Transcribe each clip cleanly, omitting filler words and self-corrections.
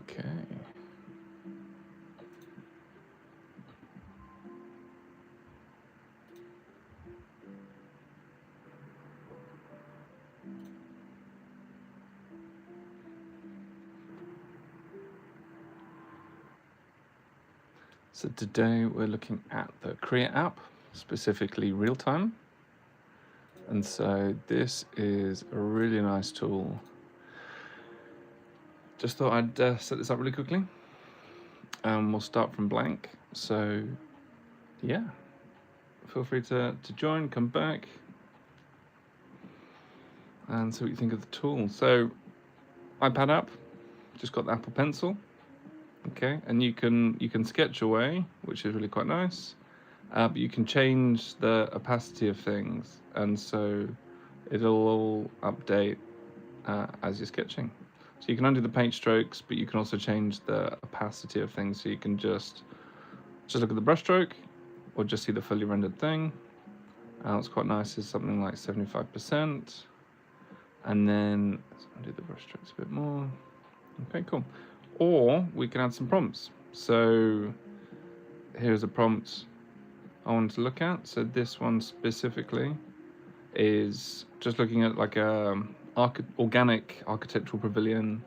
Okay. So today we're looking at the Krea app, specifically real-time. And so this is a really nice tool. Just thought I'd set this up really quickly. We'll start from blank. So yeah, feel free to join, come back, and see what you think of the tool. So iPad app, just got the Apple Pencil. Okay, and you can sketch away, which is really quite nice. But you can change the opacity of things, and so it'll all update as you're sketching. So you can undo the paint strokes, but you can also change the opacity of things. So you can just look at the brush stroke, or just see the fully rendered thing. What's quite nice is something like 75%, and then let's undo the brush strokes a bit more. Okay, cool. Or we can add some prompts. So here's a prompt I wanted to look at. So this one specifically is just looking at like a organic architectural pavilion,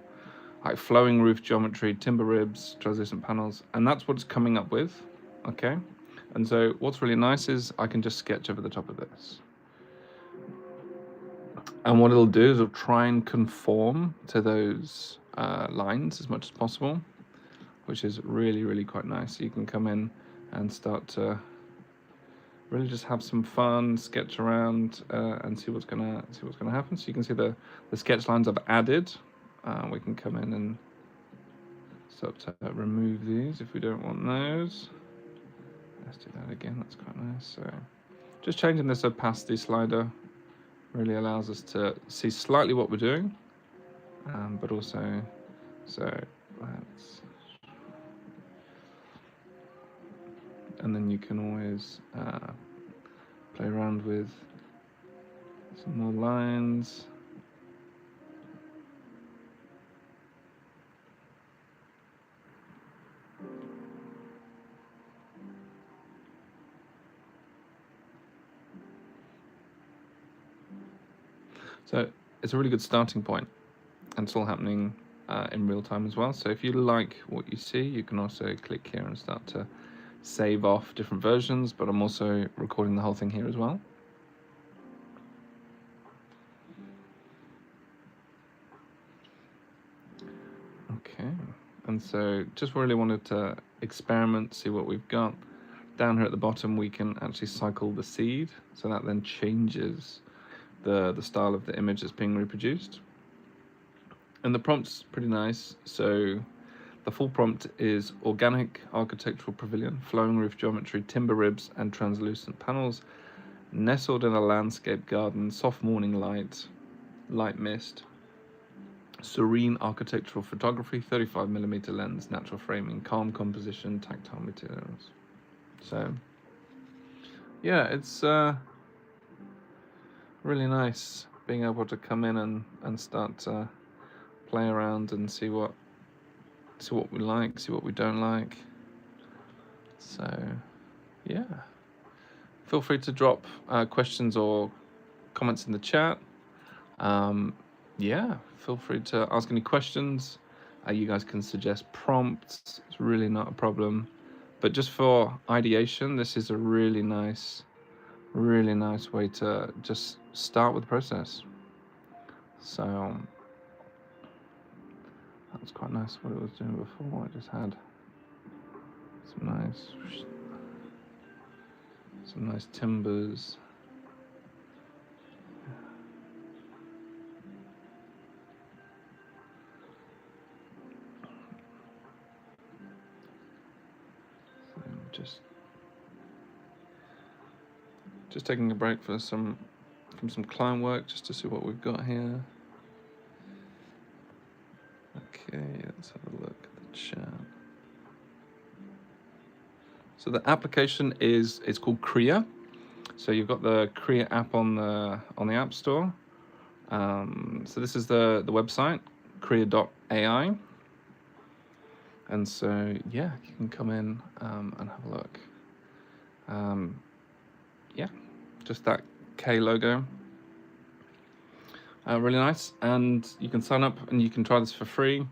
like flowing roof geometry, timber ribs, translucent panels, and that's what it's coming up with. Okay, and so what's really nice is I can just sketch over the top of this, and what it'll do is it'll try and conform to those lines as much as possible, which is really quite nice. So you can come in and start to really just have some fun, sketch around, and see what's gonna happen. So you can see the sketch lines I've added. We can come in and start to remove these if we don't want those. Let's do that again. That's quite nice. So just changing this opacity slider really allows us to see slightly what we're doing, but also let's. And then you can always play around with some more lines. So it's a really good starting point, and it's all happening in real time as well. So if you like what you see, you can also click here and start to save off different versions, but I'm also recording the whole thing here as well. Okay, and so just really wanted to experiment, see what we've got. Down here at the bottom, we can actually cycle the seed, so that then changes the style of the image that's being reproduced. And the prompt's pretty nice. So the full prompt is organic architectural pavilion, flowing roof geometry, timber ribs, and translucent panels, nestled in a landscape garden, soft morning light, light mist, serene architectural photography, 35mm lens, natural framing, calm composition, tactile materials. So yeah, it's really nice being able to come in and start to play around and see what we like, see what we don't like. So yeah, feel free to drop questions or comments in the chat. Yeah, feel free to ask any questions. You guys can suggest prompts. It's really not a problem. But just for ideation, this is a really nice way to just start with the process. So that was quite nice what it was doing before. I just had some nice timbers. Just taking a break from some client work just to see what we've got here. Okay, let's have a look at the chat. So the application is called Krea. So you've got the Krea app on the App Store. So this is the website, Krea.ai. And so, yeah, you can come in and have a look. Yeah, just that K logo. Really nice. And you can sign up and you can try this for free.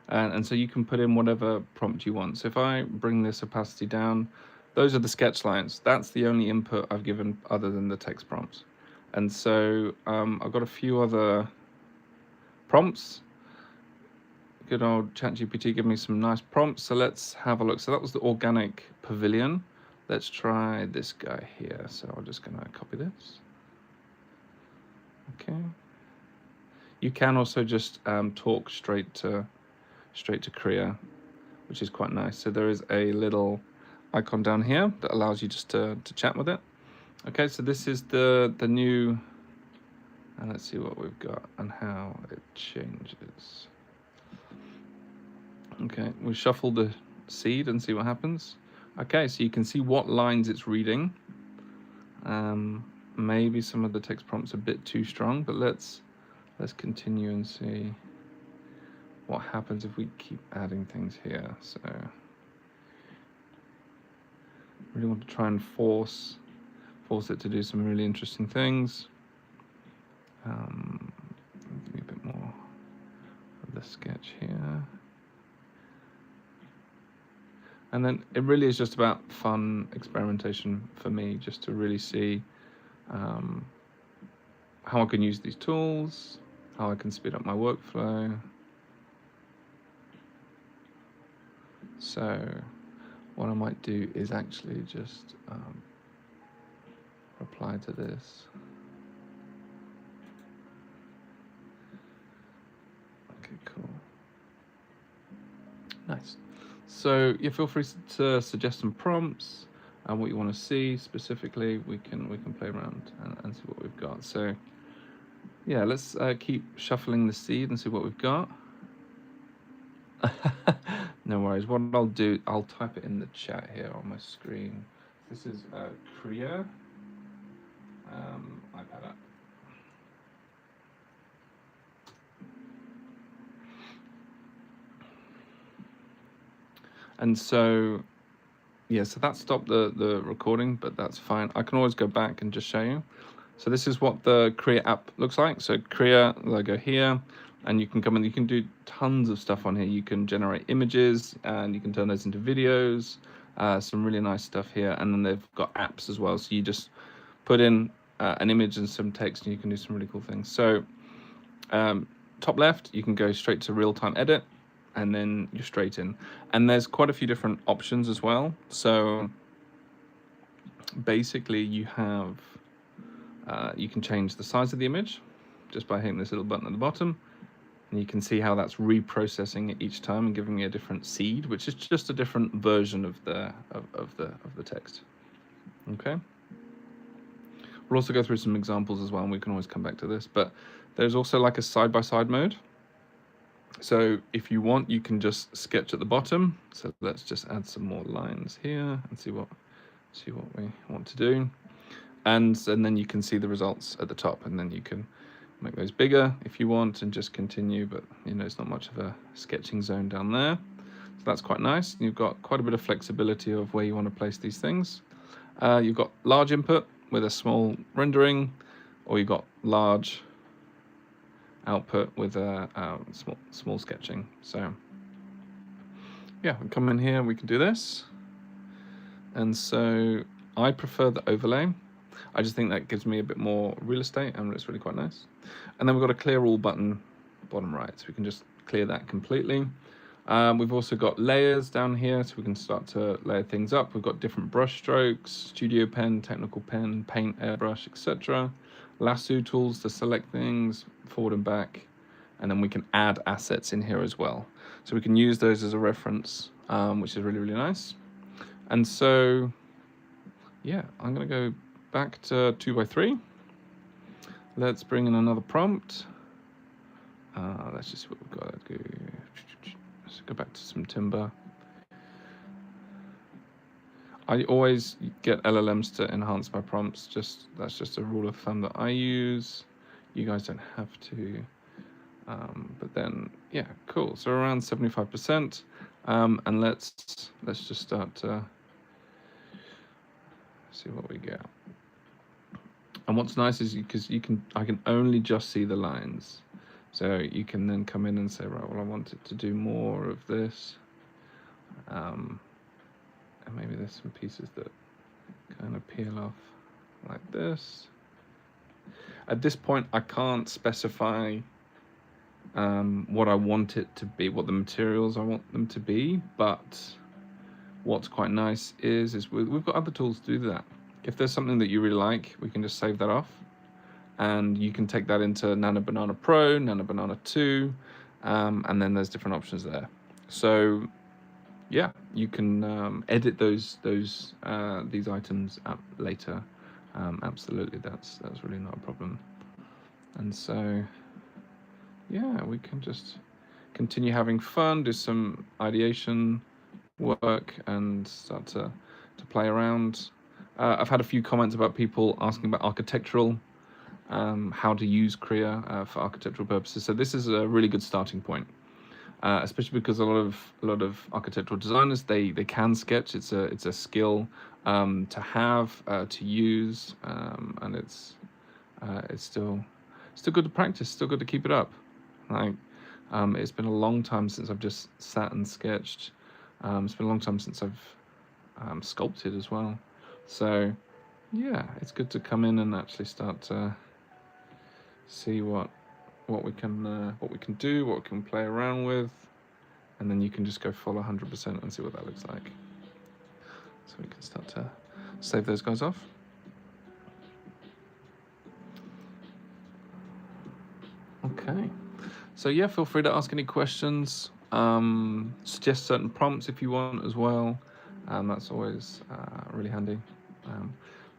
And so you can put in whatever prompt you want. So if I bring this opacity down, those are the sketch lines. That's the only input I've given other than the text prompts. And so I've got a few other prompts. Good old ChatGPT give me some nice prompts. So let's have a look. So that was the organic pavilion. Let's try this guy here. So I'm just going to copy this. Okay. You can also just talk straight to Krea, which is quite nice. So there is a little icon down here that allows you just to chat with it. Okay, so this is the new, and let's see what we've got and how it changes. Okay, we shuffle the seed and see what happens. Okay, so you can see what lines it's reading. Maybe some of the text prompts are a bit too strong, but let's continue and see what happens if we keep adding things here. So really want to try and force it to do some really interesting things. Give me a bit more of the sketch here. And then it really is just about fun experimentation for me, just to really see how I can use these tools, how I can speed up my workflow. So what I might do is actually just reply to this. Okay, cool. Nice. So yeah, feel free to suggest some prompts and what you want to see specifically. We can play around and see what we've got. So yeah, let's keep shuffling the seed and see what we've got. No worries. What I'll do, I'll type it in the chat here on my screen. This is Krea iPad app. And so, yeah, so that stopped the recording, but that's fine. I can always go back and just show you. So this is what the Krea app looks like. So Krea logo here, and you can come in, you can do tons of stuff on here. You can generate images and you can turn those into videos, some really nice stuff here. And then they've got apps as well. So you just put in an image and some text and you can do some really cool things. So top left, you can go straight to real-time edit and then you're straight in. And there's quite a few different options as well. So basically you have, you can change the size of the image just by hitting this little button at the bottom. And you can see how that's reprocessing it each time and giving me a different seed, which is just a different version of the text. Okay. We'll also go through some examples as well, and we can always come back to this. But there's also like a side-by-side mode. So if you want, you can just sketch at the bottom. So let's just add some more lines here and see what we want to do. And then you can see the results at the top, and then you can make those bigger if you want and just continue, but you know, it's not much of a sketching zone down there. So that's quite nice. You've got quite a bit of flexibility of where you want to place these things. You've got large input with a small rendering, or you've got large output with a small sketching. So yeah, we come in here, we can do this. And so I prefer the overlay. I just think that gives me a bit more real estate and it's really quite nice. And then we've got a clear all button bottom right, so we can just clear that completely. We've also got layers down here, so we can start to layer things up. We've got different brush strokes, studio pen, technical pen, paint, airbrush, etc. Lasso tools to select things forward and back, and then we can add assets in here as well. So we can use those as a reference, which is really, really nice. And so, yeah, I'm gonna go back to 2x3. Let's bring in another prompt. Let's just see what we've got. Let's go back to some timber. I always get LLMs to enhance my prompts. That's just a rule of thumb that I use. You guys don't have to. But then, yeah, cool. So around 75%. And let's just start to see what we get. And what's nice is because I can only just see the lines, so you can then come in and say, right, well, I want it to do more of this, and maybe there's some pieces that kind of peel off like this. At this point, I can't specify what I want it to be, what the materials I want them to be, but what's quite nice is we've got other tools to do that. If there's something that you really like, we can just save that off, and you can take that into Nano Banana Pro, Nano Banana 2, and then there's different options there. So yeah, you can edit these items up later. Absolutely, that's really not a problem. And so yeah, we can just continue having fun, do some ideation work, and start to play around. I've had a few comments about people asking about architectural, how to use Krea for architectural purposes. So this is a really good starting point, especially because a lot of architectural designers they can sketch. It's a skill to have, to use, and it's still good to practice, still good to keep it up. Like, it's been a long time since I've just sat and sketched. It's been a long time since I've sculpted as well. So yeah, it's good to come in and actually start to see what we can do, what we can play around with, and then you can just go full 100% and see what that looks like. So we can start to save those guys off. Okay. So yeah, feel free to ask any questions. Suggest certain prompts if you want as well. That's always really handy.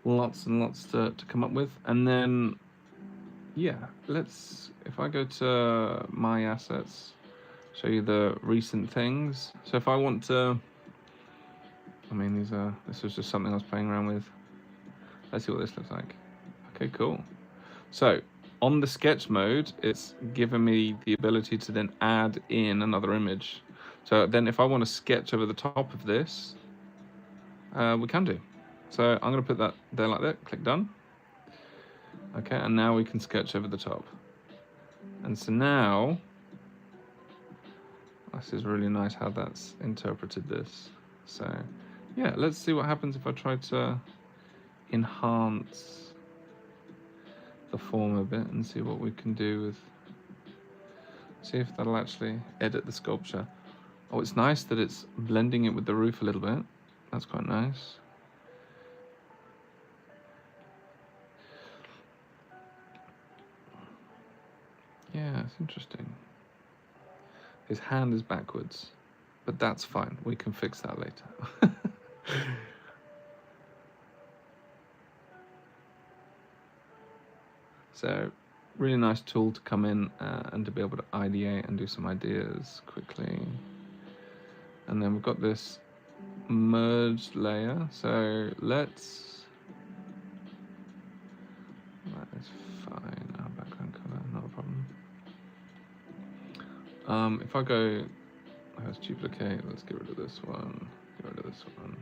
Lots and lots to come up with. And then, yeah, if I go to my assets, show you the recent things. So if I want to, I mean, this was just something I was playing around with. Let's see what this looks like. Okay, cool. So on the sketch mode, it's given me the ability to then add in another image. So then if I want to sketch over the top of this, we can do. So I'm going to put that there like that, click done. Okay, and now we can sketch over the top. And so now, this is really nice how that's interpreted this. So yeah, let's see what happens if I try to enhance the form a bit and see what we can do with, see if that'll actually edit the sculpture. Oh, it's nice that it's blending it with the roof a little bit. That's quite nice. Yeah, it's interesting. His hand is backwards, but that's fine. We can fix that later. So, really nice tool to come in and to be able to ideate and do some ideas quickly. And then we've got this merged layer. So that is fine. Our background color, not a problem. If I go, let's duplicate. Let's get rid of this one. Get rid of this one.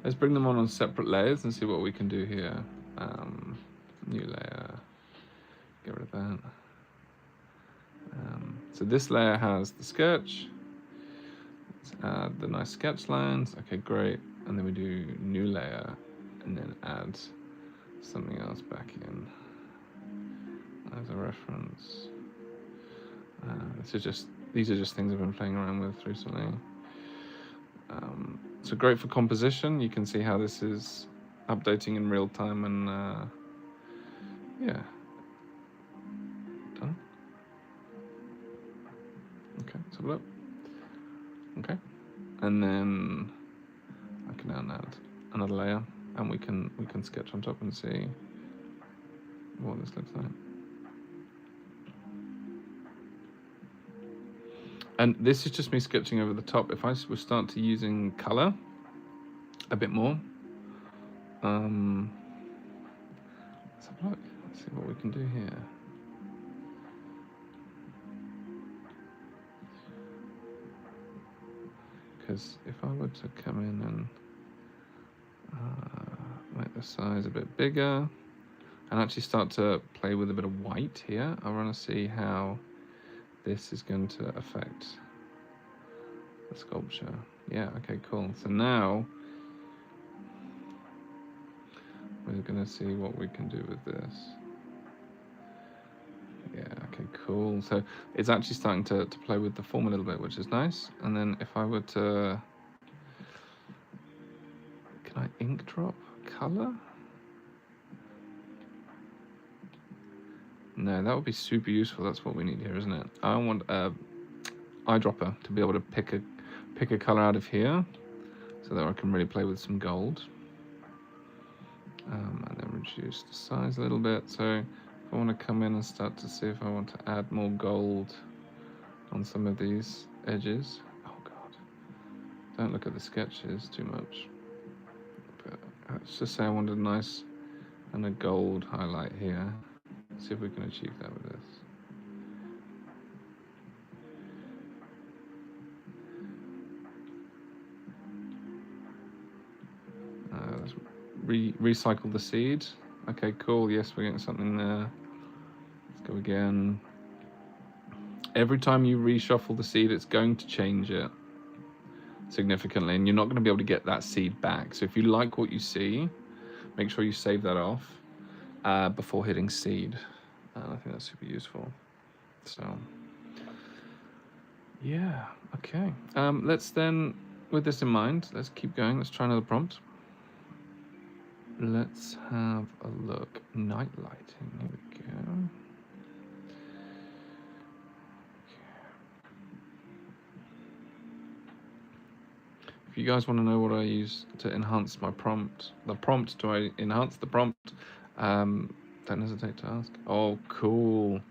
Let's bring them on separate layers and see what we can do here. New layer. Get rid of that. So this layer has the sketch. Let's add the nice sketch lines. Okay, great. And then we do new layer, and then add something else back in as a reference. These are just things I've been playing around with recently. So great for composition. You can see how this is updating in real time, and yeah, done. Okay, let's have a look. Okay, and then I can now add another layer, and we can sketch on top and see what this looks like. And this is just me sketching over the top. If I was start to using color a bit more, let's have a look. Let's see what we can do here. because if I were to come in and make the size a bit bigger and actually start to play with a bit of white here, I want to see how this is going to affect the sculpture. Yeah, okay, cool. So now we're going to see what we can do with this. Yeah, okay, cool. So it's actually starting to play with the form a little bit, which is nice. And then if I were to, can I ink drop color? No, that would be super useful. That's what we need here, isn't it? I want a eyedropper to be able to pick a color out of here, so that I can really play with some gold. And then reduce the size a little bit. So if I want to come in and start to see if I want to add more gold on some of these edges. Oh God, don't look at the sketches too much. But let's just say I wanted a nice and a gold highlight here. See if we can achieve that with this. Let's recycle the seed. Okay, cool. Yes, we're getting something there. Let's go again. Every time you reshuffle the seed, it's going to change it significantly, and you're not going to be able to get that seed back. So if you like what you see, make sure you save that off before hitting seed. I think that's super useful. So yeah, okay. Let's then, with this in mind, let's keep going. Let's try another prompt. Let's have a look. Night lighting. Here we go. If you guys want to know what I use to enhance my prompt, do I enhance the prompt? Don't hesitate to ask. Oh, cool.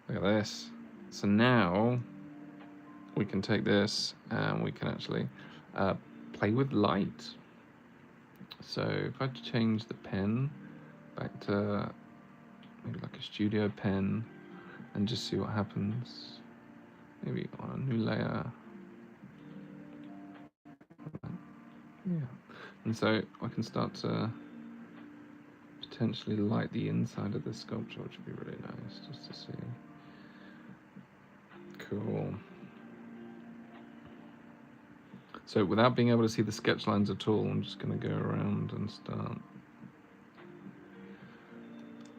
Look at this. So now we can take this and we can actually play with light. So if I change the pen back to maybe like a studio pen and just see what happens. Maybe on a new layer. Yeah. And so I can start to potentially light the inside of this sculpture, which would be really nice just to see. Cool. So without being able to see the sketch lines at all, I'm just going to go around and start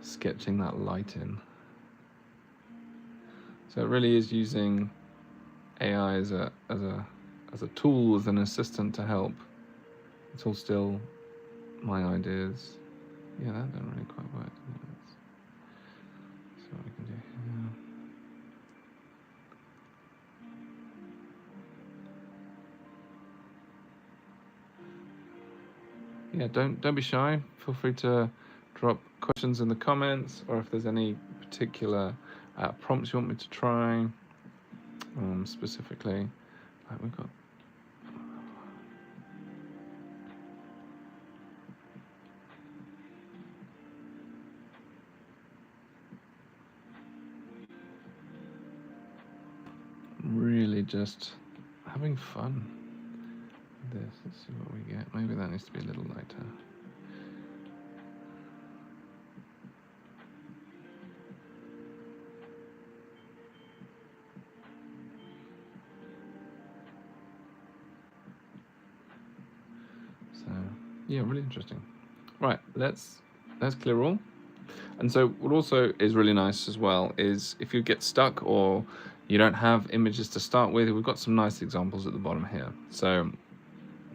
sketching that light in. So it really is using AI as a tool, as an assistant to help. It's all still my ideas. Yeah, that didn't really quite work. Let's see what we can do here. Yeah, don't be shy. Feel free to drop questions in the comments, or if there's any particular prompts you want me to try specifically. Like we've got. Really just having fun with this. Let's see what we get. Maybe that needs to be a little lighter. So yeah, really interesting. Right, let's clear all. And so what also is really nice as well is if you get stuck or you don't have images to start with, we've got some nice examples at the bottom here. So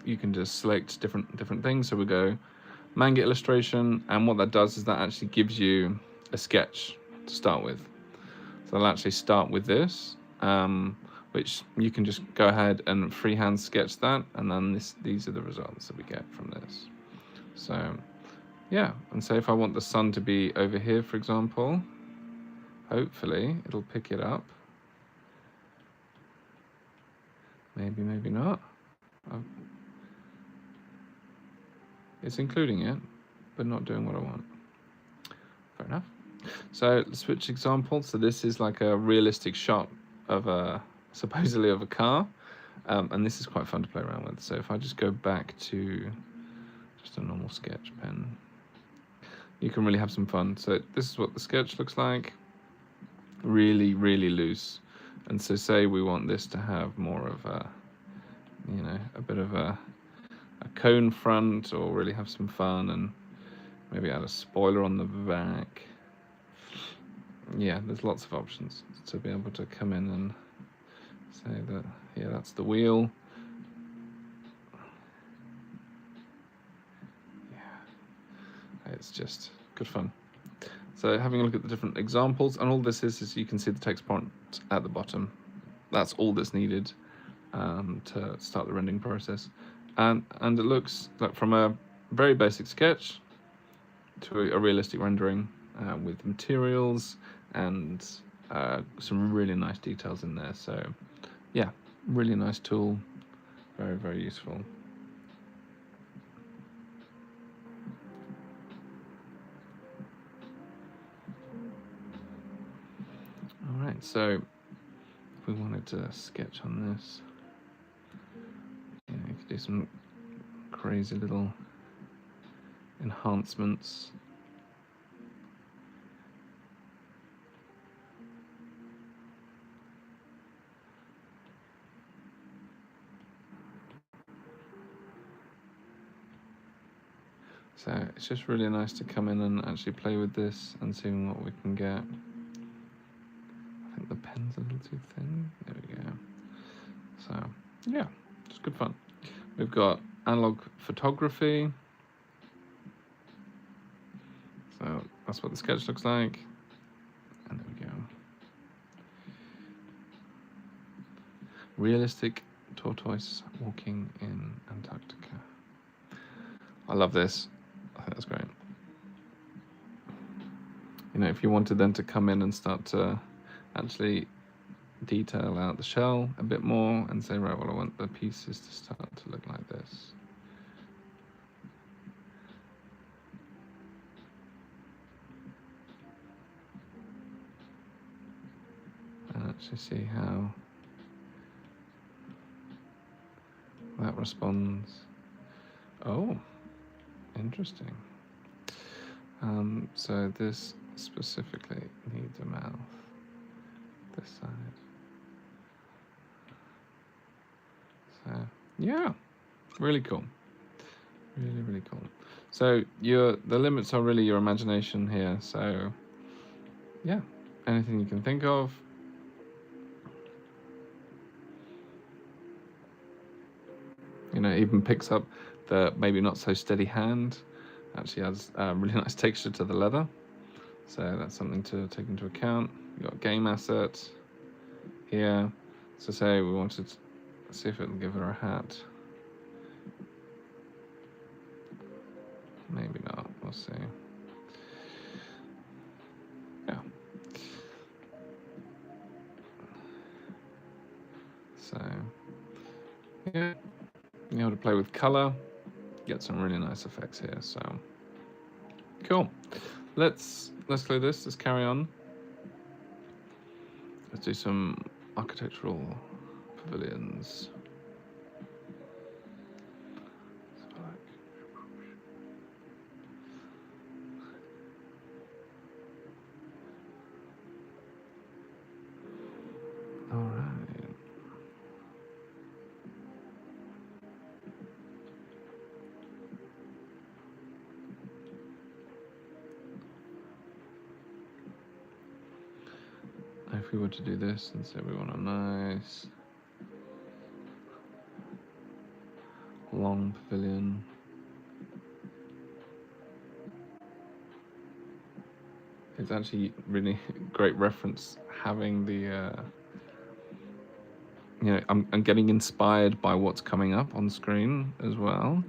you can just select different things. So we go manga illustration, and what that does is that actually gives you a sketch to start with. So I'll actually start with this, which you can just go ahead and freehand sketch that, and then these are the results that we get from this. So yeah, and so if I want the sun to be over here, for example, hopefully it'll pick it up. Maybe, maybe not. It's including it, but not doing what I want. Fair enough. So switch example. So this is like a realistic shot of supposedly of a car. And this is quite fun to play around with. So if I just go back to just a normal sketch pen, you can really have some fun. So this is what the sketch looks like, really, really loose. And so say we want this to have more of a, a bit of a cone front, or really have some fun and maybe add a spoiler on the back. Yeah, there's lots of options to be able to come in and say that, yeah, that's the wheel. Yeah, it's just good fun. So having a look at the different examples, and all this is you can see the text prompt at the bottom. That's all that's needed to start the rendering process. And it looks like from a very basic sketch to a realistic rendering with materials and some really nice details in there. So yeah, really nice tool, very, very useful. All right, so if we wanted to sketch on this, you could do some crazy little enhancements. So it's just really nice to come in and actually play with this and see what we can get. I think the pen's a little too thin. There we go. So yeah, it's good fun. We've got analog photography. So that's what the sketch looks like. And there we go. Realistic tortoise walking in Antarctica. I love this. I think that's great. If you wanted then to come in and start to actually detail out the shell a bit more and say, right, well, I want the pieces to start to look like this. And actually see how that responds. Oh, interesting. So this specifically needs a mouth, this side. So yeah, really cool. Really, really cool. So the limits are really your imagination here. So yeah, anything you can think of. Even picks up the maybe not so steady hand. Actually adds really nice texture to the leather. So that's something to take into account. You've got game asset here. So say we wanted to see if it'll give her a hat. Maybe not, we'll see. Yeah. So yeah, you know how to play with color. Get some really nice effects here. So cool. Let's clear this. Let's carry on. Let's do some architectural pavilions. All right. If we were to do this and say we want a nice long pavilion. It's actually really great reference having the, I'm getting inspired by what's coming up on screen as well.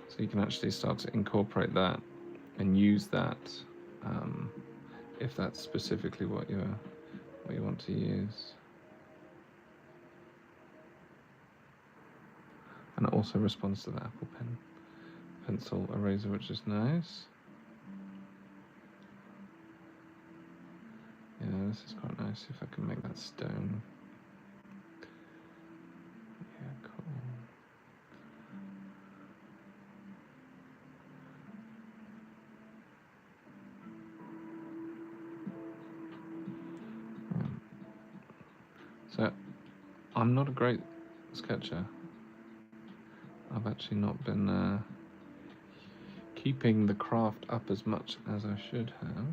So you can actually start to incorporate that and use that if that's specifically what you want to use. And it also responds to the Apple pencil eraser, which is nice. Yeah, this is quite nice if I can make that stone. So I'm not a great sketcher. I've actually not been keeping the craft up as much as I should have.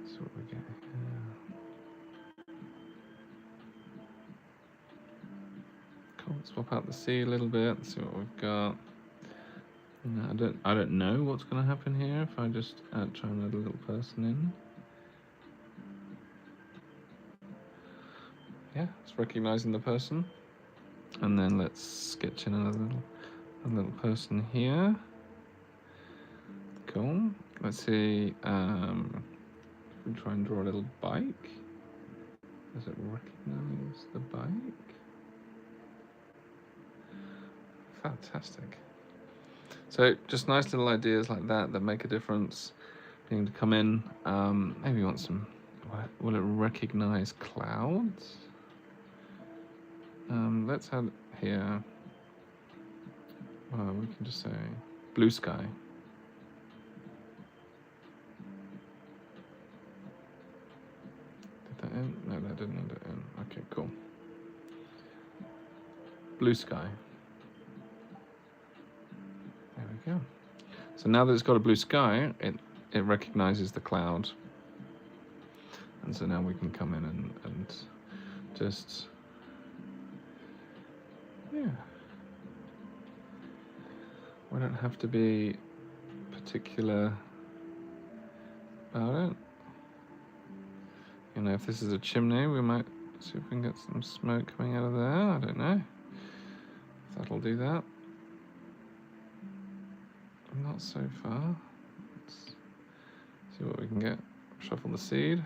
That's what we get here. Cool. Swap out the sea a little bit. See what we've got. No, I don't know what's going to happen here if I just try and add a little person in. Yeah, it's recognizing the person. And then let's sketch in a little person here. Cool. Let's see. We try and draw a little bike. Does it recognize the bike? Fantastic. So just nice little ideas like that make a difference. Being to come in. Maybe you want some. Will it recognize clouds? Let's add here. Well, we can just say blue sky. Did that in? No, that didn't add it in. Okay, cool. Blue sky. There we go. So now that it's got a blue sky, it recognizes the cloud. And so now we can come in and just, yeah. We don't have to be particular about it. You know, if this is a chimney, we might see if we can get some smoke coming out of there. I don't know if that'll do that. Not so far. Let's see what we can get. Shuffle the seed.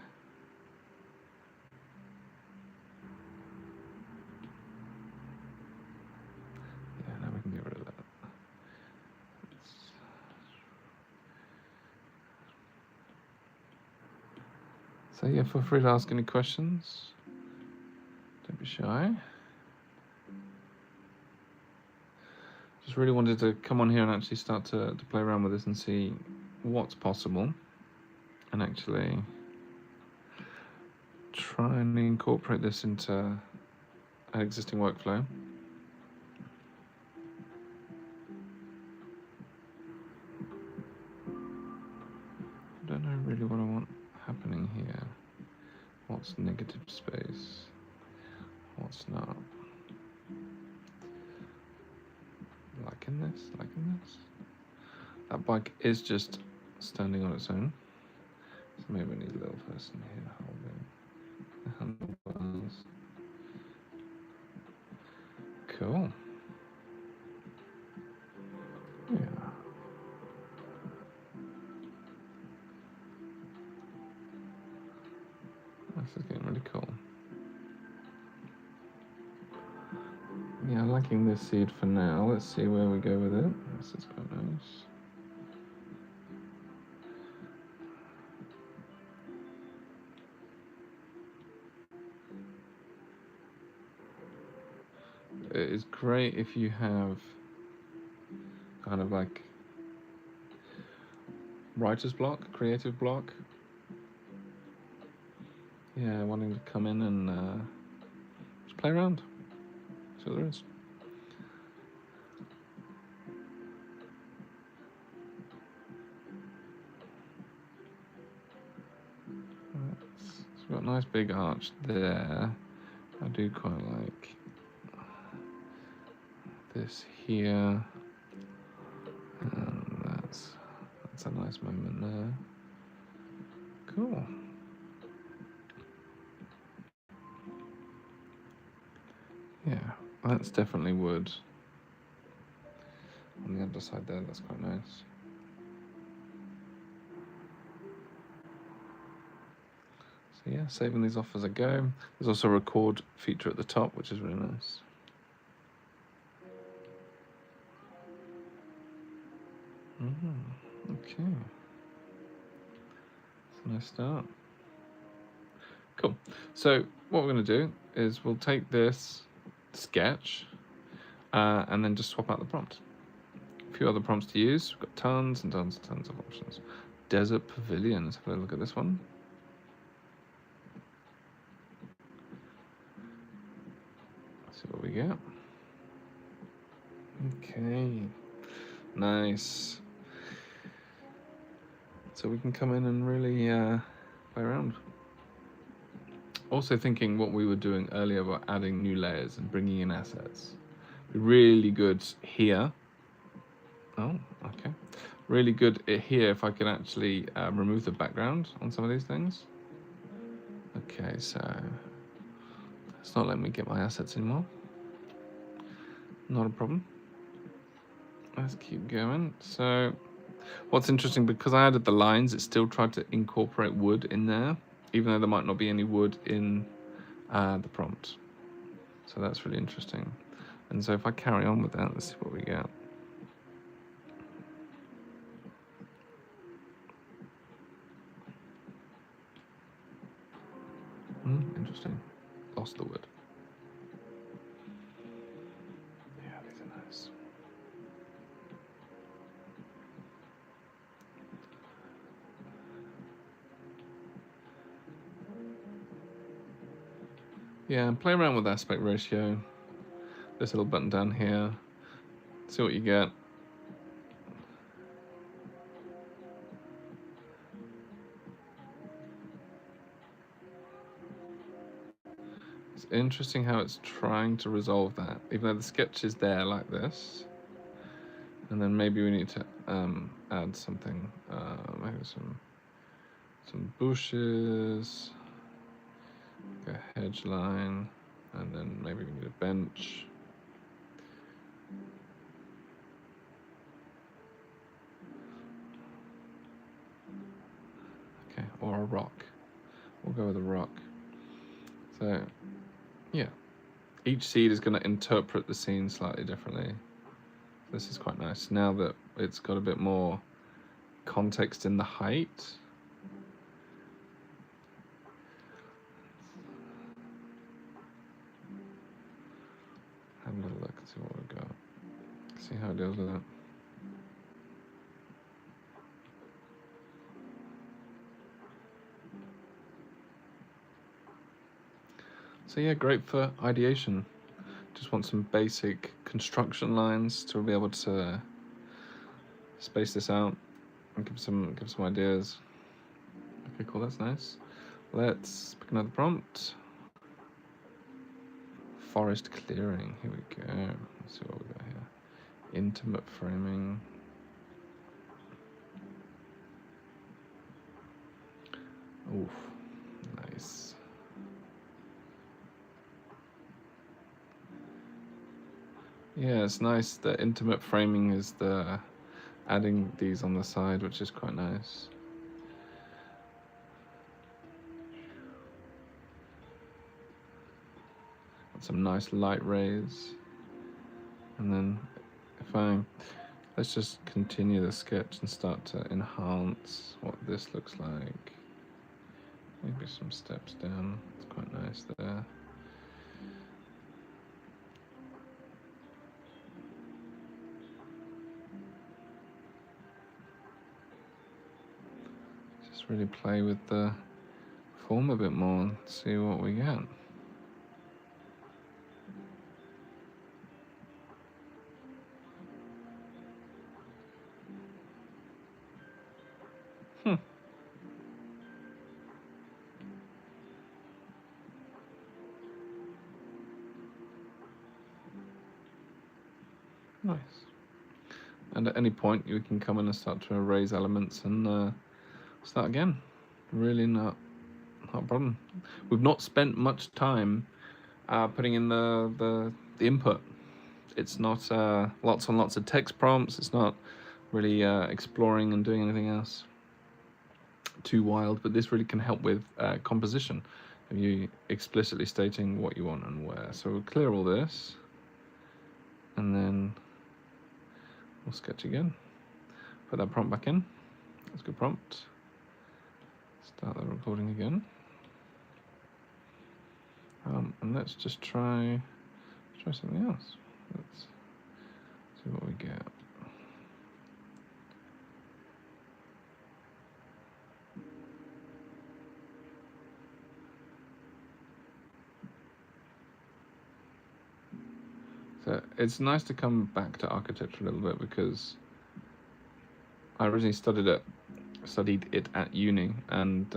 Yeah, now we can get rid of that. So yeah, feel free to ask any questions. Don't be shy. Just really wanted to come on here and actually start to play around with this and see what's possible, and actually try and incorporate this into an existing workflow. I don't know really what I want happening here. What's negative space? What's not? Liking this, liking this. That bike is just standing on its own. So maybe we need a little person here holding the handlebars. Cool. Yeah. This is getting really cool. Yeah, I'm liking this seed for now. Let's see where we go with it. This is quite nice. It is great if you have kind of like writer's block, creative block. Yeah, wanting to come in and just play around. See what there is. It's got a nice big arch there. I do quite like this here. And that's a nice moment there. Cool. Yeah, that's definitely wood. On the underside there, that's quite nice. So yeah, saving these off as I go. There's also a record feature at the top, which is really nice. Okay. That's a nice start. Cool. So what we're going to do is we'll take this sketch and then just swap out the prompt. A few other prompts to use. We've got tons and tons and tons of options. Desert Pavilion. Let's have a look at this one. Let's see what we get. Okay, nice. So we can come in and really play around. Also thinking what we were doing earlier about adding new layers and bringing in assets. Really good here. Oh, okay. Really good here if I could actually remove the background on some of these things. Okay, so it's not letting me get my assets anymore. Not a problem. Let's keep going. So what's interesting, because I added the lines, it still tried to incorporate wood in there, even though there might not be any wood in the prompt. So that's really interesting. And so if I carry on with that, let's see what we get. Interesting. Lost the wood. Yeah, these are nice. Yeah, play around with aspect ratio. This little button down here. See what you get. It's interesting how it's trying to resolve that, even though the sketch is there like this. And then maybe we need to add something, maybe some bushes, like a hedge line, and then maybe we need a bench. Okay, or a rock. We'll go with a rock. So, yeah, each seed is going to interpret the scene slightly differently. This is quite nice. Now that it's got a bit more context in the height. Have a little look and see what we've got. See how it deals with it. So yeah, great for ideation. Just want some basic construction lines to be able to space this out and give some ideas. Okay, cool, that's nice. Let's pick another prompt. Forest clearing, here we go. Let's see what we got here. Intimate framing. Oof, nice. Yeah, it's nice that intimate framing is the adding these on the side, which is quite nice. Got some nice light rays. And then let's just continue the sketch and start to enhance what this looks like. Maybe some steps down, it's quite nice there. Just really play with the form a bit more and see what we get. Nice. And at any point you can come in and start to erase elements and start again. Really not a problem. We've not spent much time putting in the input. It's not lots and lots of text prompts. It's not really exploring and doing anything else too wild, but this really can help with composition of you explicitly stating what you want and where. So we'll clear all this and then we'll sketch again. Put that prompt back in. That's a good prompt. Start the recording again. And let's just try something else. Let's see what we get. So it's nice to come back to architecture a little bit, because I originally studied it at uni, and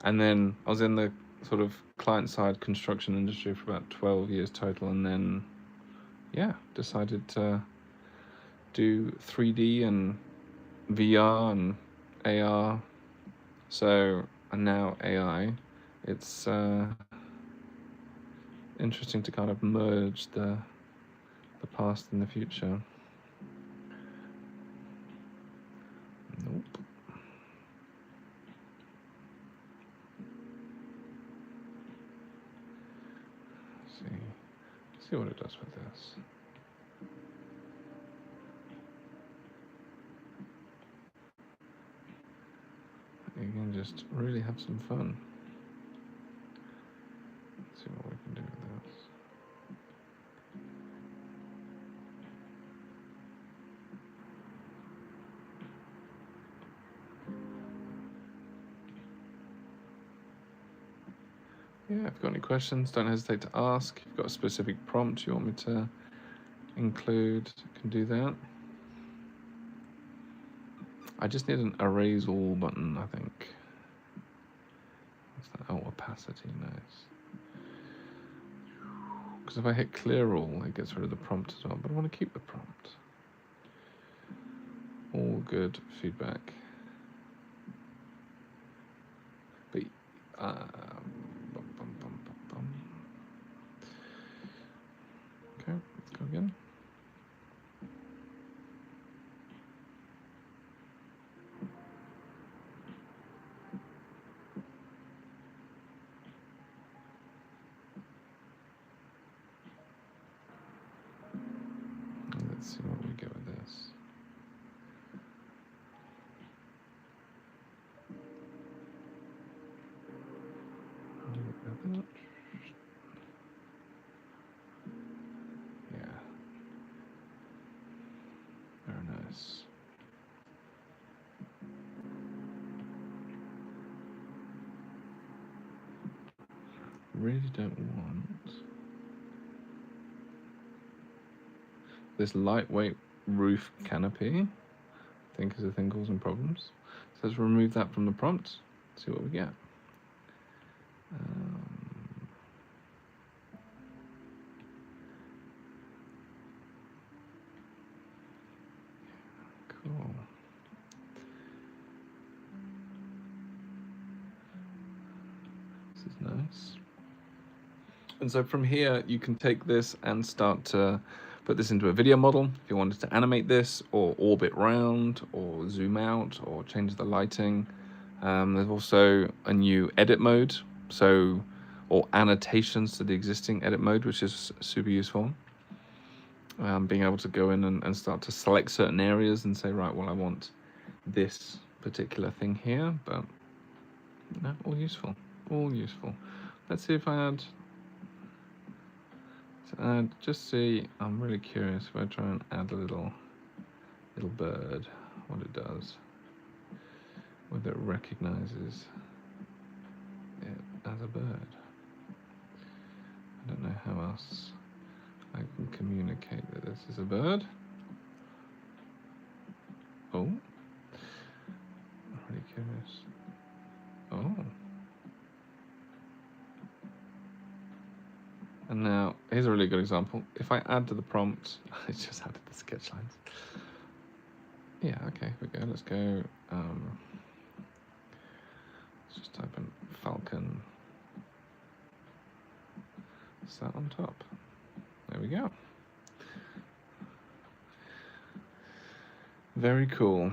then I was in the sort of client-side construction industry for about 12 years total, and then yeah, decided to do 3D and VR and AR. So, and now AI. It's interesting to kind of merge the past and the future. Nope. See what it does with this. You can just really have some fun. Let's see what we can do with this. Yeah, if you've got any questions, don't hesitate to ask. If you've got a specific prompt you want me to include, you can do that. I just need an erase all button, I think. What's that? Oh, opacity, nice. Because if I hit clear all, it gets rid of the prompt as well, but I want to keep the prompt. All good feedback. But, okay, let's go again. Let's see what we get with this. Yeah. Very nice. Really don't want this lightweight roof canopy. I think is a thing causing problems. So let's remove that from the prompt. See what we get. Cool. This is nice. And so from here, you can take this and start to put this into a video model. If you wanted to animate this, or orbit round, or zoom out, or change the lighting. There's also a new edit mode, or annotations to the existing edit mode, which is super useful. Being able to go in and start to select certain areas and say, right, well, I want this particular thing here, but no, all useful, all useful. Let's see if I add, just see, I'm really curious if I try and add a little bird, what it does, whether it recognizes it as a bird. I don't know how else I can communicate that this is a bird. Oh, I'm really curious. Oh. And now, here's a really good example. If I add to the prompt, I just added the sketch lines. Yeah, okay, here we go. Let's go. Let's just type in Falcon. Sat on top. There we go. Very cool.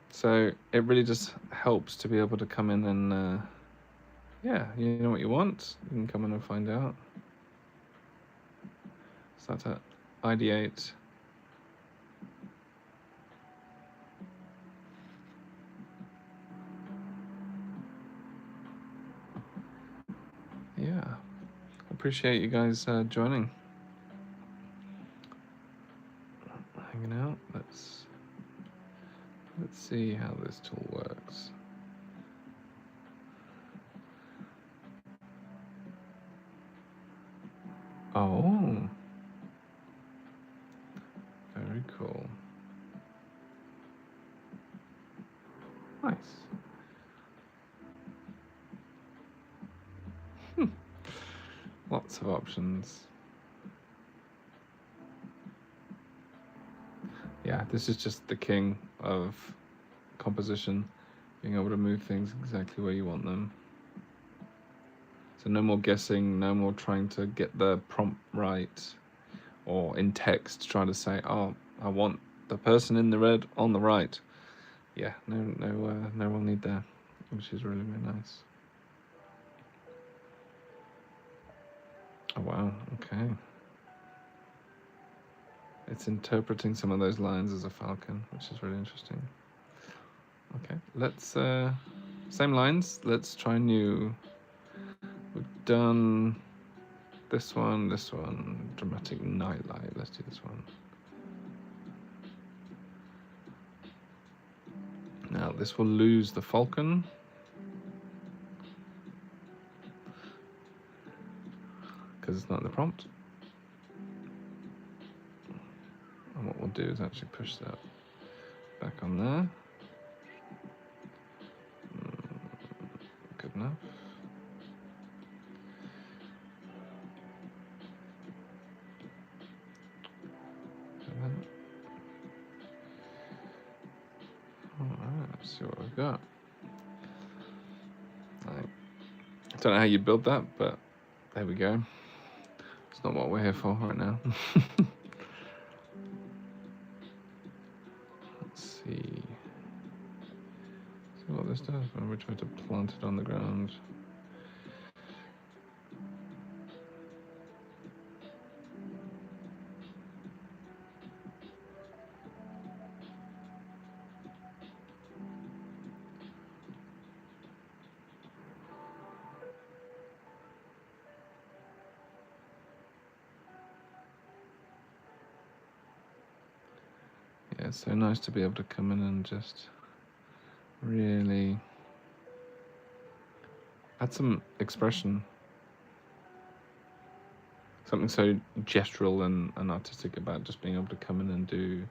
So it really just helps to be able to come in and, yeah, you know what you want, you can come in and find out. Start to ideate. Yeah, appreciate you guys joining. Hanging out. Let's see how this tool works. Oh, very cool. Nice. Lots of options. Yeah, this is just the king of composition, being able to move things exactly where you want them. So no more guessing, no more trying to get the prompt right, or in text trying to say, oh, I want the person in the red on the right. Yeah, no real need there, which is really, really nice. Oh wow, okay. It's interpreting some of those lines as a falcon, which is really interesting. Okay, let's, same lines, let's try new. We've done this one, dramatic nightlight, let's do this one. Now this will lose the falcon. Because it's not in the prompt. And what we'll do is actually push that back on there. Good enough. Alright, let's see what we've got. I don't know how you build that, but there we go. It's not what we're here for right now. Let's see. See what this does when we try to plant it on the ground. Yeah, it's so nice to be able to come in and just really add some expression. Something so gestural and artistic about just being able to come in and do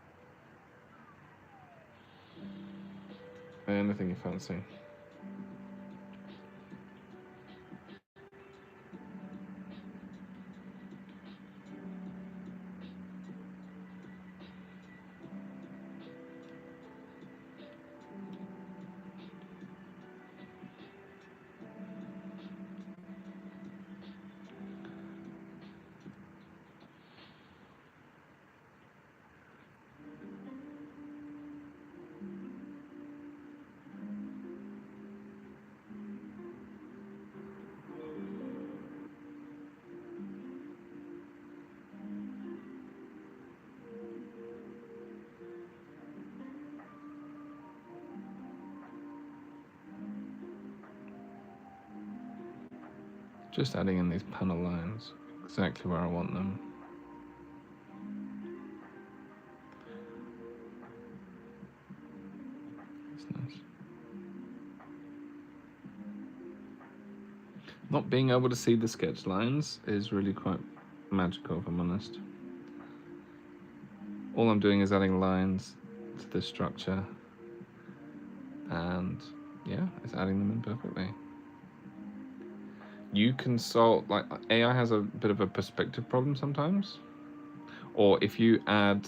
anything you fancy. Just adding in these panel lines exactly where I want them. It's nice. Not being able to see the sketch lines is really quite magical, if I'm honest. All I'm doing is adding lines to this structure, and yeah, it's adding them in perfectly. You can solve, like, AI has a bit of a perspective problem sometimes, or if you add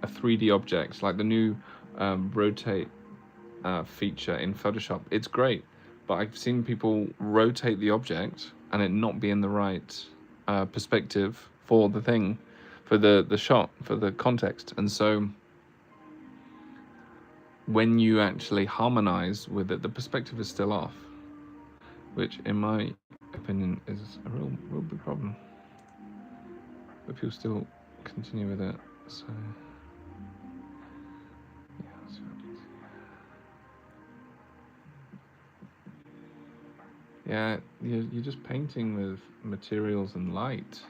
a 3D object, like the new rotate feature in Photoshop, it's great, but I've seen people rotate the object and it not be in the right perspective for the thing, for the shot, for the context. And so when you actually harmonize with it, the perspective is still off, which in my opinion is a real big problem. But people still continue with it, so yeah, you're just painting with materials and light.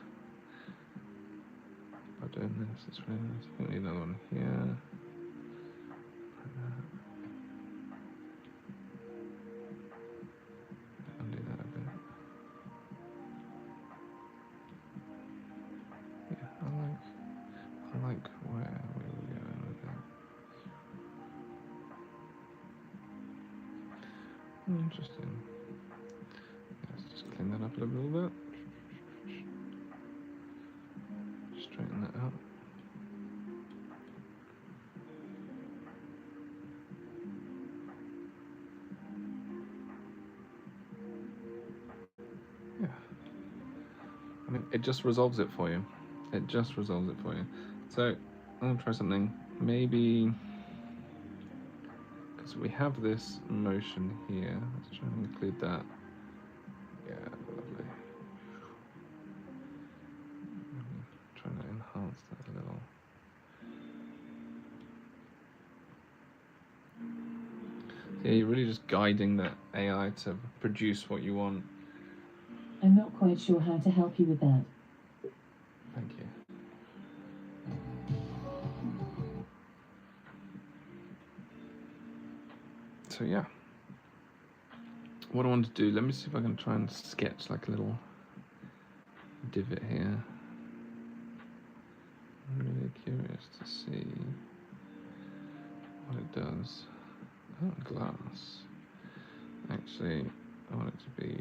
By doing this, it's really nice. I think we need another one here. Undo that a bit. Interesting. Let's just clean that up a little bit. Straighten that out. Yeah. I mean, it just resolves it for you. It just resolves it for you. So I'm going to try something. Maybe, because we have this motion here. Let's try and include that. Yeah, lovely. Trying to enhance that a little. Yeah, you're really just guiding the AI to produce what you want. I'm not quite sure how to help you with that. Thank you. So yeah, what I want to do, let me see if I can try and sketch like a little divot here. I'm really curious to see what it does. Oh, glass. Actually, I want it to be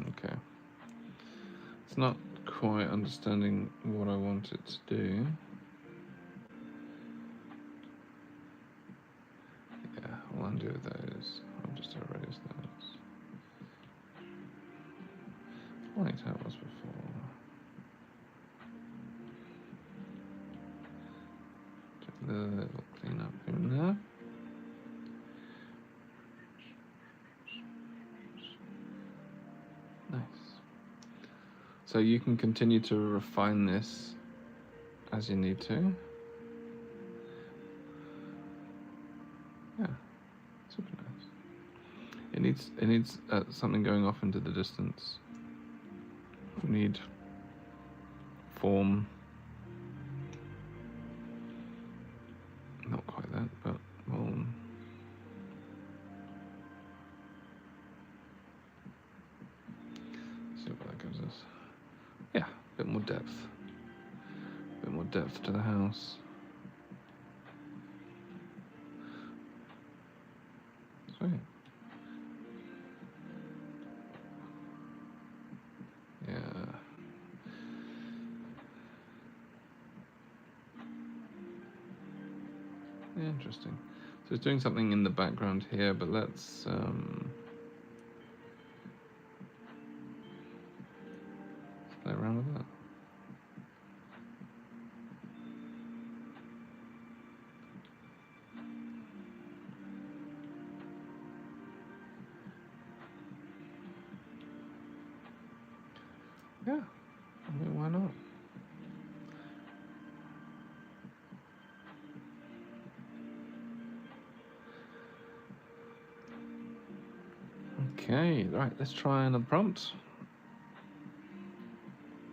okay. It's not quite understanding what I want it to do. Yeah, I'll undo those. I'll just erase those. Like how it was before. Do a little clean up here and there. Nice. So you can continue to refine this as you need to. Yeah, super nice. It needs something going off into the distance. We need form. Not quite that, but well. See what that gives us. Yeah, a bit more depth. A bit more depth to the house. Sweet. Yeah. Yeah, interesting. So it's doing something in the background here, but let's play around with that. Yeah, I mean, why not? Okay, right, let's try another prompt.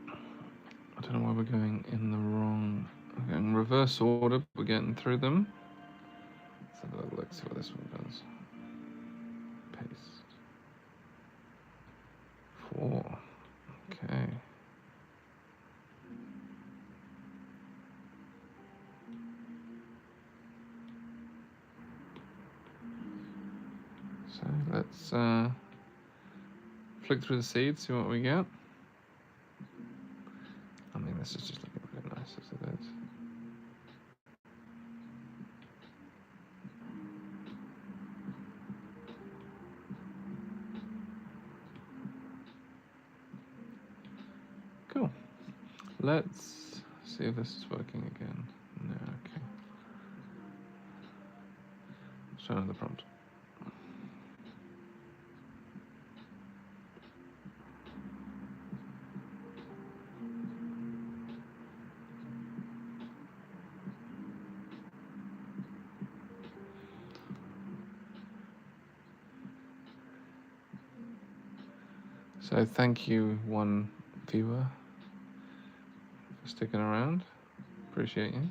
I don't know why we're going in the wrong... We're going reverse order, we're getting through them. Let's have a little look, see what this one does. Paste. 4. Okay. So let's flick through the seeds, see what we get. I mean, this is just looking really nice as it is. Cool. Let's see if this is working again. No, okay. Let's try another prompt. So thank you, one viewer, for sticking around. Appreciate you.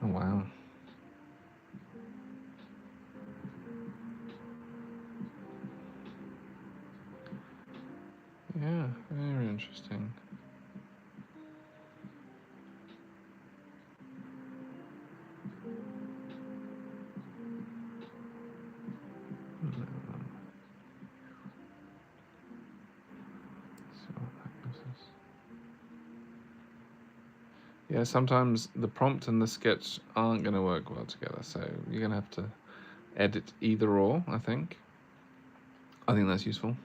Oh, wow. interesting. Yeah, sometimes the prompt and the sketch aren't going to work well together, so you're going to have to edit either or, I think. I think that's useful.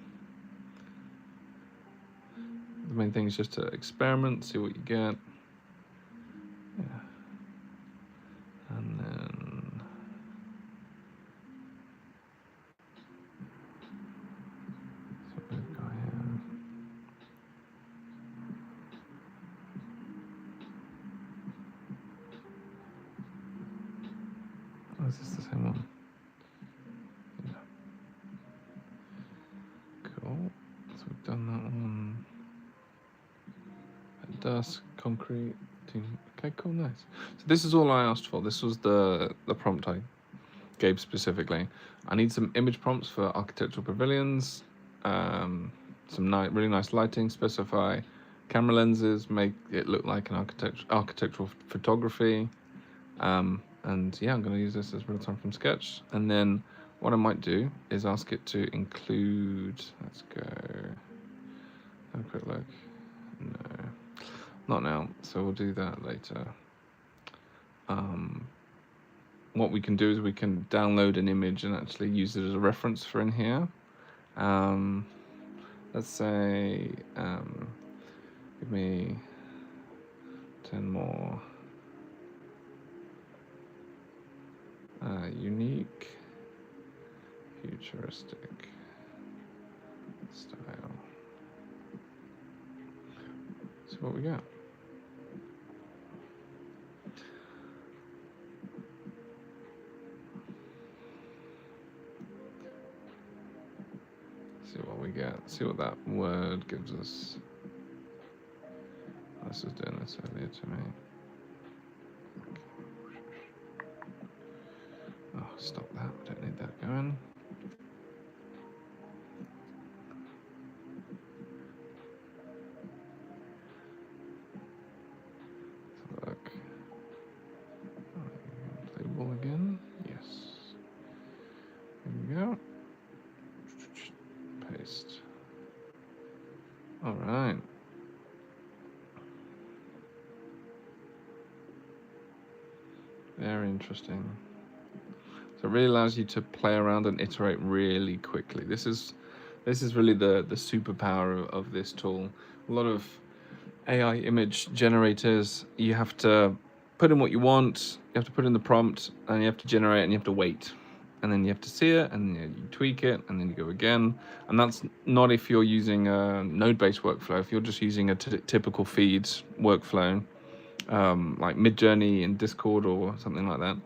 The main thing is just to experiment, see what you get. Yeah. And then... so we've got here. Oh, is this the same one? Yeah. Cool. So we've done that one. At dusk, concrete. Okay, cool, nice. So this is all I asked for. This was the prompt I gave specifically. I need some image prompts for architectural pavilions, some really nice lighting, specify camera lenses, make it look like an architectural photography. And yeah, I'm going to use this as real-time from Sketch. And then what I might do is ask it to include, let's go, have a quick look. No, not now, so we'll do that later. What we can do is we can download an image and actually use it as a reference for in here. Let's say, give me 10 more unique, futuristic style. See what we got. See what we get. See what that word gives us. This was doing this earlier to me. Oh, stop that. I don't need that going. Let's look. Play ball again. Yes. There we go. Paste. All right. Very interesting. So it really allows you to play around and iterate really quickly. This is really the superpower of this tool. A lot of AI image generators, you have to put in what you want, you have to put in the prompt, and you have to generate, and you have to wait. And then you have to see it, and you tweak it, and then you go again. And that's not if you're using a node-based workflow. If you're just using a typical feed workflow, like Midjourney in Discord or something like that.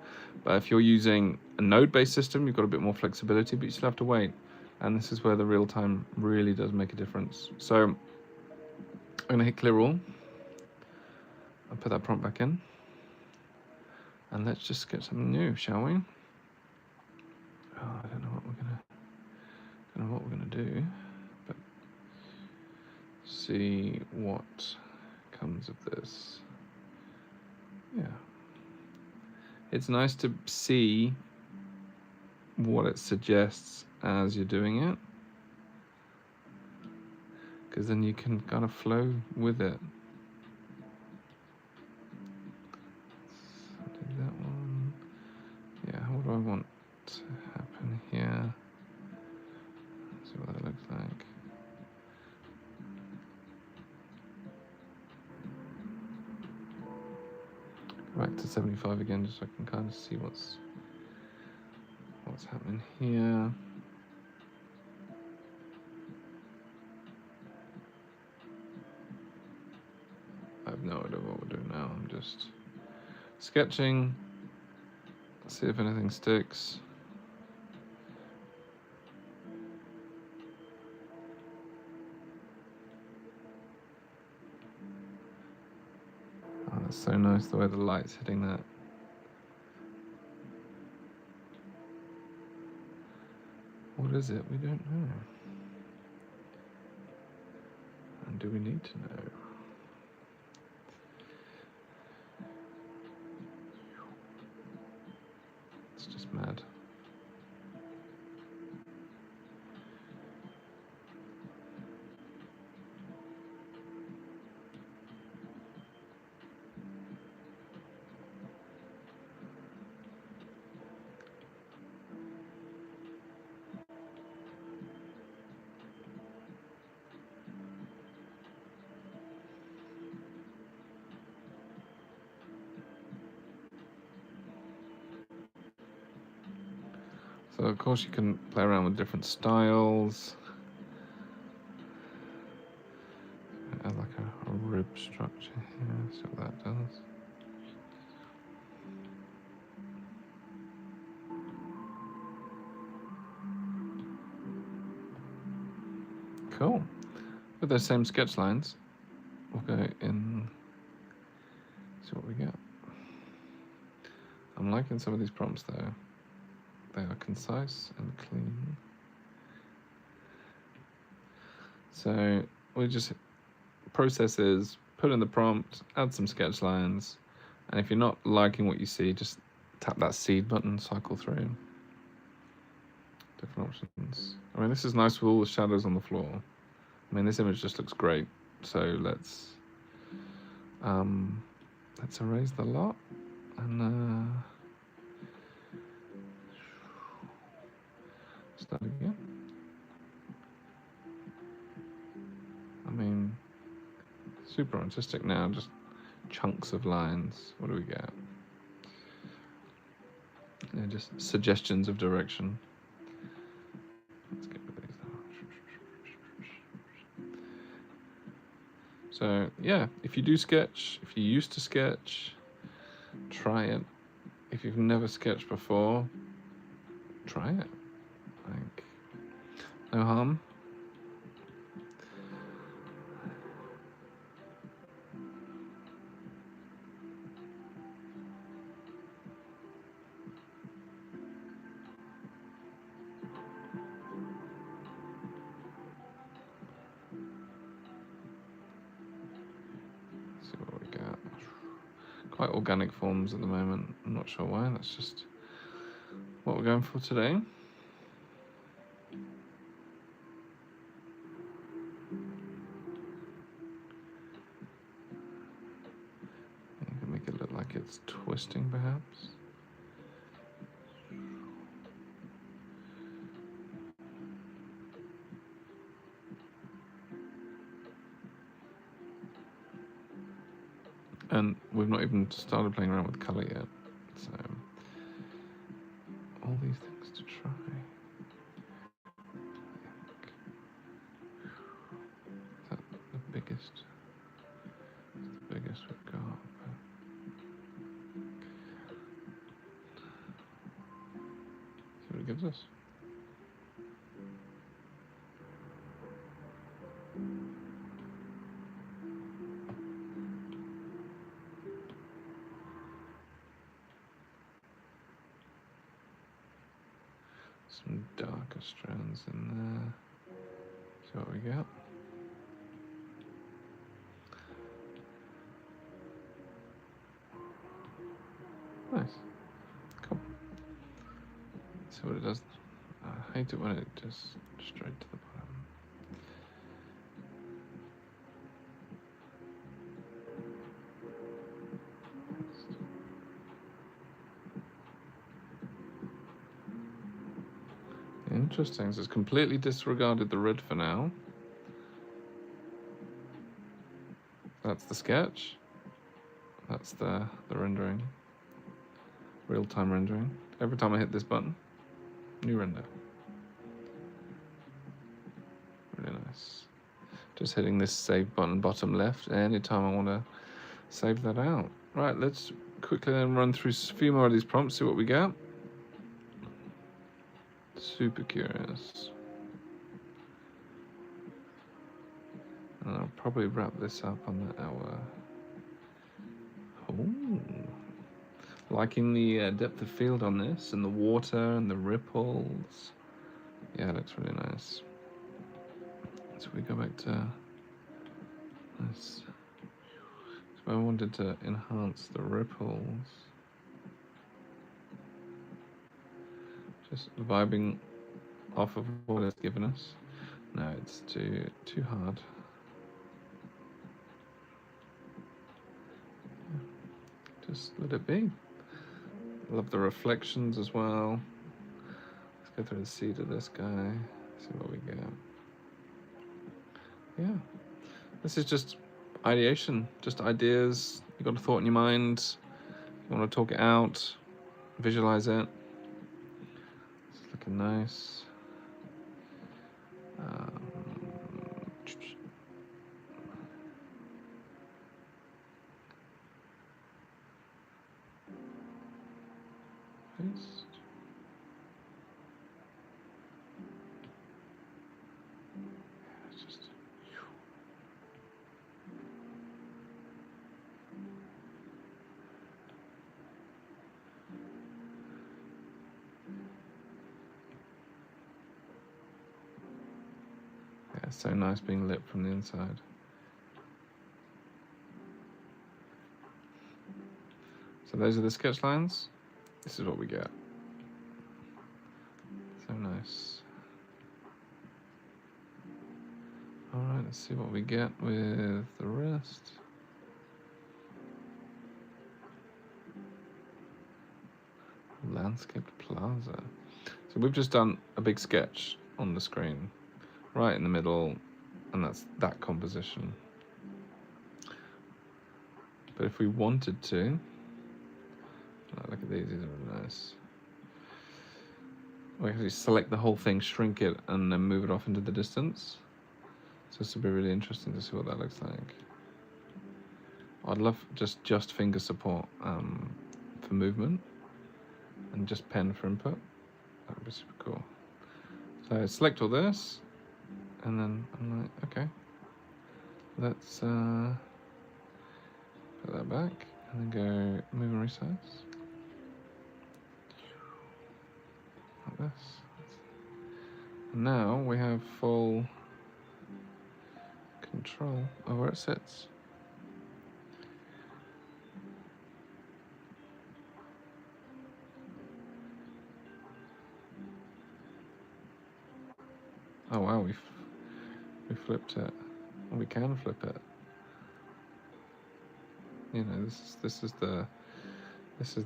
But if you're using a node-based system, you've got a bit more flexibility, but you still have to wait. And this is where the real-time really does make a difference. So I'm going to hit clear all. I'll put that prompt back in. And let's just get something new, shall we? Oh, I don't know what we're gonna do, but see what comes of this. Yeah. It's nice to see what it suggests as you're doing it, because then you can kind of flow with it. So do that one. Yeah, what do I want to happen here? Let's see what that looks like. Go back to 75 again, just so I can kind of see what's happening here. I have no idea what we're doing now. I'm just sketching. See if anything sticks. Oh, that's so nice the way the light's hitting that. What is it? We don't know. And do we need to know? It's just mad. So of course you can play around with different styles. Like a rib structure here, see what that does. Cool. With those same sketch lines, we'll go in, see what we get. I'm liking some of these prompts though. They are concise and clean. So we just processes, put in the prompt, add some sketch lines, and if you're not liking what you see, just tap that seed button, cycle through. Different options. I mean, this is nice with all the shadows on the floor. I mean, this image just looks great. So let's erase the lot and start again. I mean, super artistic now, just chunks of lines. What do we get? Yeah, just suggestions of direction. Let's get rid of these. So yeah, if you do sketch, if you used to sketch, try it. If you've never sketched before, try it. Like, no harm. See what we got. Quite organic forms at the moment. I'm not sure why. That's just what we're going for today. You can make it look like it's twisting, perhaps. And we've not even started playing around with color yet, so all these things to try. Is that the biggest? It's the biggest we've got. See what it gives us. Some darker strands in there. See what we get. Nice. Cool. See what it does. I hate it when it just straight to the bottom. Interesting. So it's completely disregarded the red for now. That's the sketch. That's the rendering. Real-time rendering. Every time I hit this button, new render. Really nice. Just hitting this save button bottom left anytime I want to save that out. Right, let's quickly then run through a few more of these prompts, see what we get. Super curious. And I'll probably wrap this up on the hour. Oh, liking the depth of field on this, and the water and the ripples. Yeah, it looks really nice. So we go back to Nice. So I wanted to enhance the ripples. Just vibing off of what it's given us. No, it's too hard. Just let it be. Love the reflections as well. Let's go through the seed of this guy. See what we get. Yeah. This is just ideation, just ideas. You got a thought in your mind. You want to talk it out, visualize it. It's looking nice. Paste. Just yeah, it's so nice being lit from the inside. So those are the sketch lines. This is what we get. So nice. All right, let's see what we get with the rest. Landscaped plaza. So we've just done a big sketch on the screen, right in the middle, and that's that composition. But if we wanted to, oh, look at these are really nice. We actually select the whole thing, shrink it, and then move it off into the distance. So this would be really interesting to see what that looks like. I'd love just finger support for movement, and just pen for input. That would be super cool. So I select all this, and then I'm like, okay, let's put that back, and then go move and resize. Like this. And now we have full control of where it sits. Oh wow, we flipped it. Well, we can flip it. You know, this is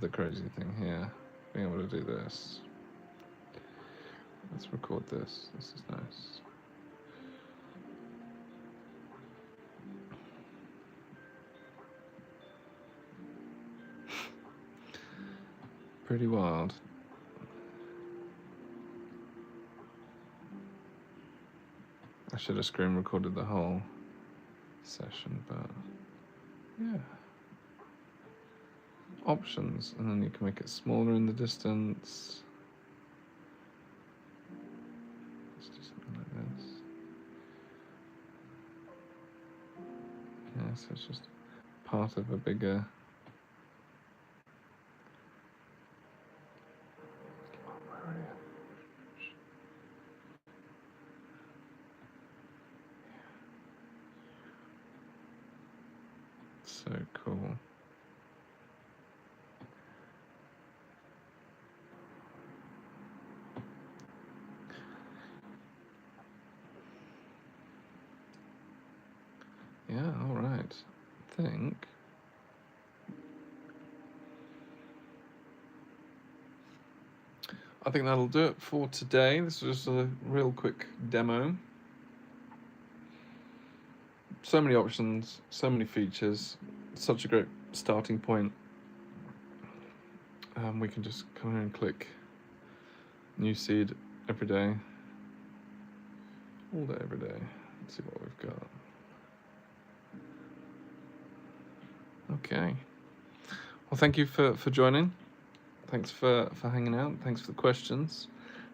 the crazy thing here. Being able to do this. Let's record this. This is nice. Pretty wild. I should have screen recorded the whole session, but yeah. Options, and then you can make it smaller in the distance. Let's do something like this. Yeah, so it's just part of a bigger. Where are you? So cool. Yeah, all right. I think that'll do it for today. This was just a real quick demo. So many options, so many features, such a great starting point. We can just come here and click new seed every day, all day, every day. Let's see what we've got. Okay. Well, thank you for joining. Thanks for hanging out. Thanks for the questions.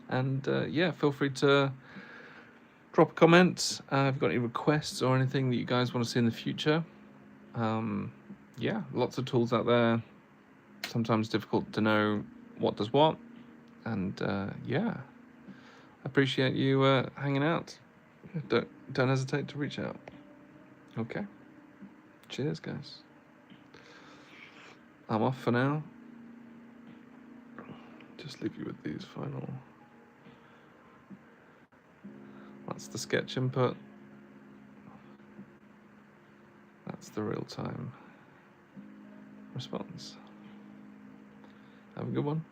And yeah, feel free to drop a comment if you've got any requests or anything that you guys want to see in the future. Yeah, lots of tools out there. Sometimes difficult to know what does what. And yeah, appreciate you hanging out. Don't hesitate to reach out. Okay. Cheers, guys. I'm off for now. Just leave you with these final. That's the sketch input. That's the real-time response. Have a good one.